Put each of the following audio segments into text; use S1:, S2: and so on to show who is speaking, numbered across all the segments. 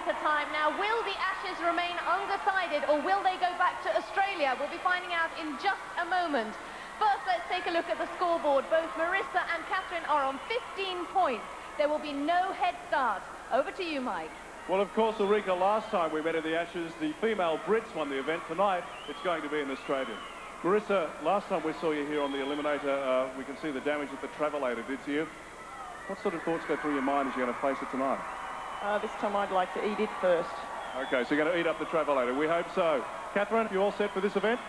S1: Eliminator time. Now, will the Ashes remain undecided or will they go back to Australia? We'll be finding out in just a moment. First, let's take a look at the scoreboard. Both Marissa and Catherine are on 15 points. There will be no head start. Over to you, Mike.
S2: Well, of course, Ulrika, last time we met at the Ashes, the female Brits won the event. Tonight, it's going to be an Australian. Marissa, last time we saw you here on the Eliminator, we can see the damage that the Travelator did to you. What sort of thoughts go through your mind as you're going to face it tonight?
S3: This time I'd like to eat it first.
S2: OK, so you're going to eat up the Travelator. We hope so. Catherine, you all set for this event?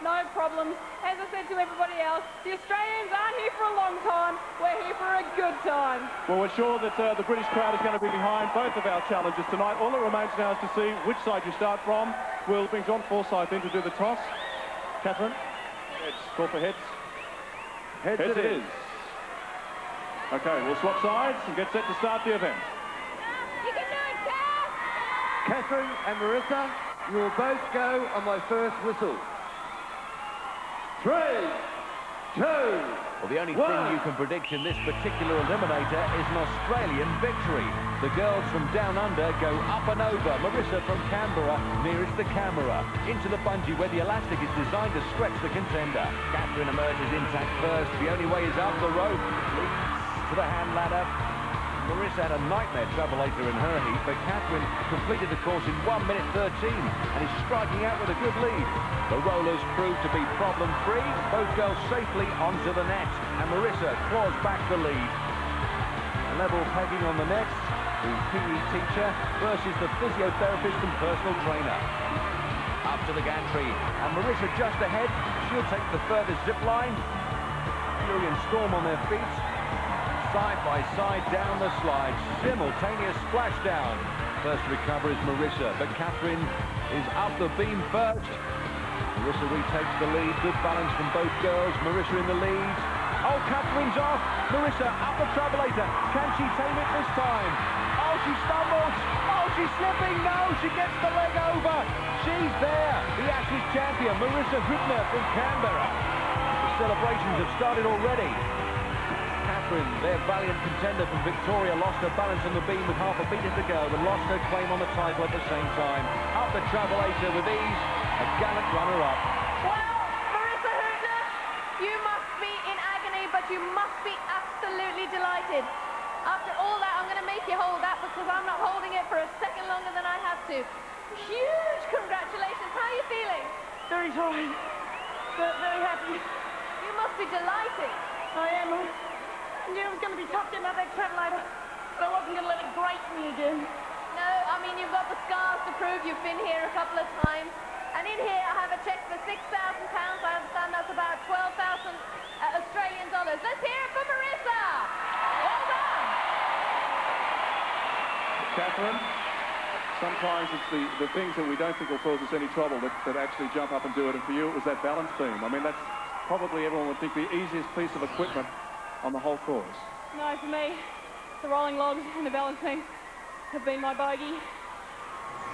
S3: No problems. As I said to everybody else, the Australians aren't here for a long time. We're here for a good time.
S2: Well, we're sure that the British crowd is going to be behind both of our challenges tonight. All that remains now is to see which side you start from. We'll bring John Forsyth in to do the toss. Catherine? Heads. Call for heads. Heads it is. OK, we'll swap sides and get set to start the event.
S1: You can do it, Cath!
S4: Catherine and Marissa, you will both go on my first whistle. 3, 2,
S5: Well, the only thing you can predict in this particular Eliminator is an Australian victory. The girls from down under go up and over. Marissa from Canberra, nearest the camera. Into the bungee where the elastic is designed to stretch the contender. Catherine emerges intact first. The only way is up the rope. Leads to the hand ladder. Marissa had a nightmare travelator in her heat, but Catherine completed the course in 1 minute 13 and is striking out with a good lead. The rollers proved to be problem-free. Both girls safely onto the net, and Marissa claws back the lead. A level pegging on the nets. The PE teacher versus the physiotherapist and personal trainer. Up to the gantry, and Marissa just ahead. She'll take the furthest zip line. Fury and Storm on their feet. Side by side down the slide, simultaneous splashdown. First to recover is Marissa, but Catherine is up the beam first. Marissa retakes the lead, good balance from both girls. Marissa in the lead. Oh, Catherine's off. Marissa up the travelator. Can she tame it this time? Oh, she stumbles. Oh, she's slipping. No, she gets the leg over. She's there. The Ashes champion, Marissa Hübner from Canberra. The celebrations have started already. Catherine, their valiant contender from Victoria, lost her balance on the beam with half a metre to go and lost her claim on the title at the same time. Up the travelator with ease, a gallant runner-up.
S1: Well, Marissa Hübner, you must be in agony, but you must be absolutely delighted. After all that, I'm going to make you hold that because I'm not holding it for a second longer than I have to. Huge congratulations. How are you feeling?
S3: Very tired, but very happy.
S1: You must be delighted.
S3: I am. I knew it was going to be tough getting out that travelator, but I wasn't going to let it grate me again.
S1: No, I mean, you've got the scars to prove you've been here a couple of times. And in here, I have a cheque for £6,000. I understand that's about 12,000 Australian dollars. Let's hear it for Marissa. Well done.
S2: Catherine, sometimes it's the things that we don't think will cause us any trouble that actually jump up and do it. And for you, it was that balance beam. I mean, that's probably, everyone would think, the easiest piece of equipment on the whole course.
S3: No, for me, the rolling logs and the balance beam have been my bogey.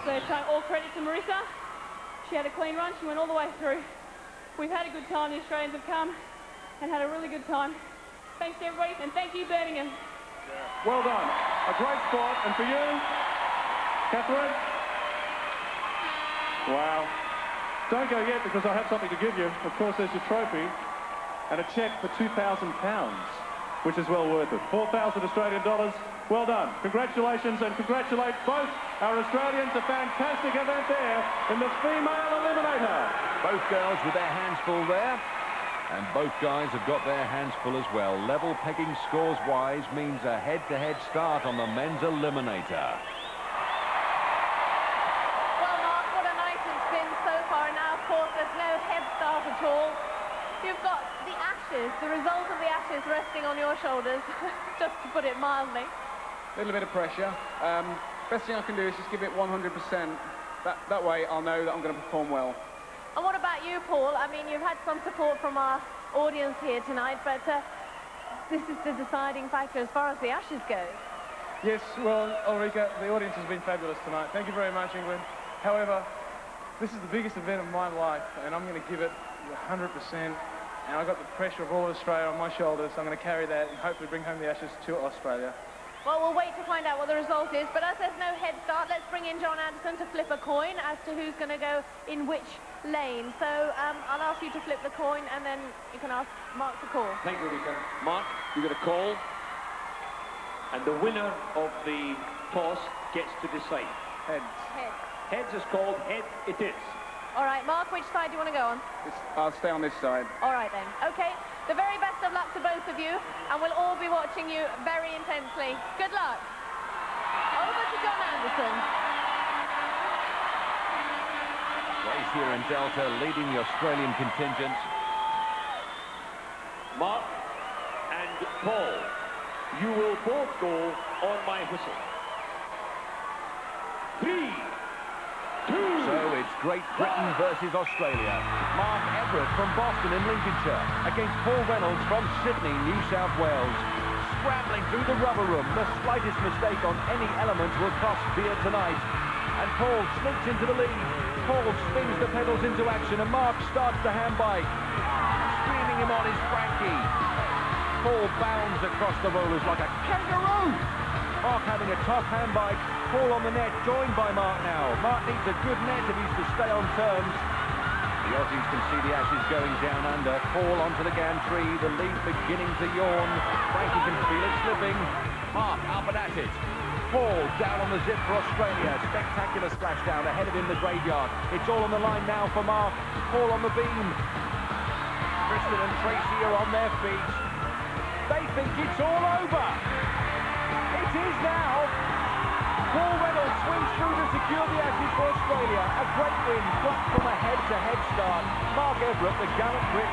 S3: So all credit to Marissa. She had a clean run. She went all the way through. We've had a good time. The Australians have come and had a really good time. Thanks to everybody, and thank you, Birmingham.
S2: Well done. A great sport. And for you, Catherine? Wow. Don't go yet because I have something to give you. Of course, there's your trophy and a cheque for £2,000, which is well worth it. 4,000 Australian dollars. Well done. Congratulations, and congratulate both our Australians. A fantastic event there in the female Eliminator.
S5: Both girls with their hands full there. And both guys have got their hands full as well. Level pegging scores-wise means a head-to-head start on the men's Eliminator.
S1: Well, Mark, what a night it's been so far. Now, of course, there's no head start at all. You've got the Ashes, the result of the Ashes resting on your shoulders, just to put it mildly.
S6: A little bit of pressure. Best thing I can do is just give it 100%. That way I'll know that I'm going to perform well.
S1: And what about you, Paul? I mean, you've had some support from our audience here tonight, but this is the deciding factor as far as the Ashes goes.
S6: Yes, well, Ulrika, the audience has been fabulous tonight. Thank you very much, England. However, this is the biggest event of my life, and I'm going to give it 100%. And I've got the pressure of all of Australia on my shoulders, so I'm going to carry that and hopefully bring home the Ashes to Australia.
S1: Well, we'll wait to find out what the result is, but as there's no head start, let's bring in John Anderson to flip a coin as to who's going to go in which lane. So I'll ask you to flip the coin, and then you can ask Mark to call.
S7: Thank you, Rika. Mark, you get a call, and the winner of the toss gets to decide.
S6: Heads.
S1: Head.
S7: Heads is called, head it is.
S1: All right, Mark, which side do you want to go on?
S6: I'll stay on this side.
S1: All right, then. OK, the very best of luck to both of you, and we'll all be watching you very intensely. Good luck. Over to John Anderson.
S5: Race here in Delta, leading the Australian contingent.
S7: Mark and Paul, you will both go on my whistle. 3, 2.
S5: So it's Great Britain versus Australia. Mark Everett from Boston in Lincolnshire against Paul Reynolds from Sydney, New South Wales. Scrambling through the rubber room, the slightest mistake on any element will cost beer tonight. And Paul sneaks into the lead. Paul spins the pedals into action, and Mark starts the handbike. Streaming him on is Frankie. Paul bounds across the rollers like a kangaroo. Mark having a tough handbike. Paul on the net, joined by Mark now. Mark needs a good net if he's to stay on terms. The Aussies can see the Ashes going down under. Paul onto the gantry, the lead beginning to yawn. Frankie can feel it slipping. Mark up and at it. Paul down on the zip for Australia. Spectacular splashdown ahead of him, the graveyard. It's all on the line now for Mark. Paul on the beam. Kristen and Tracy are on their feet. They think it's all over. It is now. Paul Reynolds swings through to secure the Ashes for Australia. A great win, but from a head-to-head start. Mark Everett, the gallant Brit.